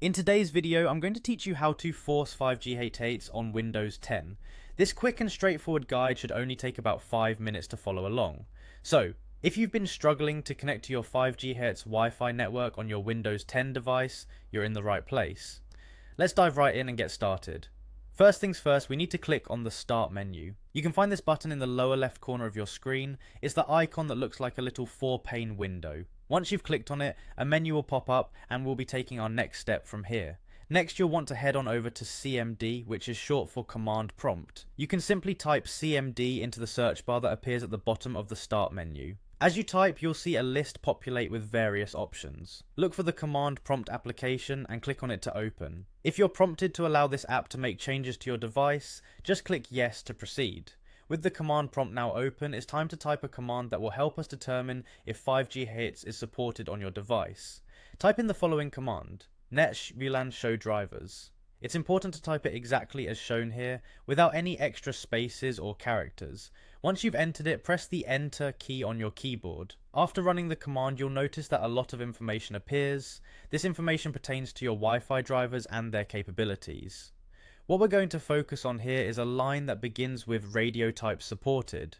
In today's video, I'm going to teach you how to force 5G HH on Windows 10. This quick and straightforward guide should only take about 5 minutes to follow along. So, if you've been struggling to connect to your 5 GHz Wi-Fi network on your Windows 10 device, you're in the right place. Let's dive right in and get started. First things first, we need to click on the Start menu. You can find this button in the lower left corner of your screen. It's the icon that looks like a little 4-pane window. Once you've clicked on it, a menu will pop up and we'll be taking our next step from here. Next, you'll want to head on over to CMD, which is short for Command Prompt. You can simply type CMD into the search bar that appears at the bottom of the Start menu. As you type, you'll see a list populate with various options. Look for the Command Prompt application and click on it to open. If you're prompted to allow this app to make changes to your device, just click Yes to proceed. With the command prompt now open, it's time to type a command that will help us determine if 5G hits is supported on your device. Type in the following command: net VLAN show drivers. It's important to type it exactly as shown here, without any extra spaces or characters. Once you've entered it, press the Enter key on your keyboard. After running the command, you'll notice that a lot of information appears. This information pertains to your Wi-Fi drivers and their capabilities. What we're going to focus on here is a line that begins with radio type supported.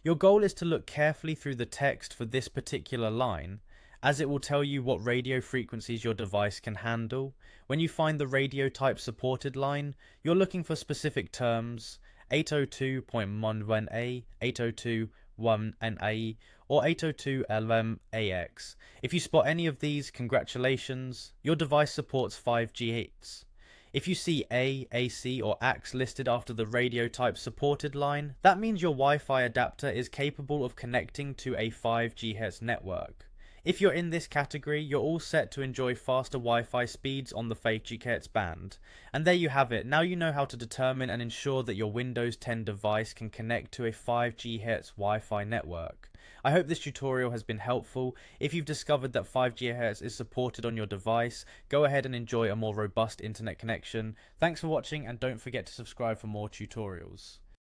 Your goal is to look carefully through the text for this particular line, as it will tell you what radio frequencies your device can handle. When you find the radio type supported line, you're looking for specific terms: 802.11a, 802.1na, or 802.11ax. If you spot any of these, congratulations, your device supports 5G hits. If you see A, AC, or AX listed after the radio type supported line, that means your Wi-Fi adapter is capable of connecting to a 5 GHz network. If you're in this category, you're all set to enjoy faster Wi-Fi speeds on the 5 GHz band. And there you have it. Now you know how to determine and ensure that your Windows 10 device can connect to a 5 GHz Wi-Fi network. I hope this tutorial has been helpful. If you've discovered that 5 GHz is supported on your device, go ahead and enjoy a more robust internet connection. Thanks for watching, and don't forget to subscribe for more tutorials.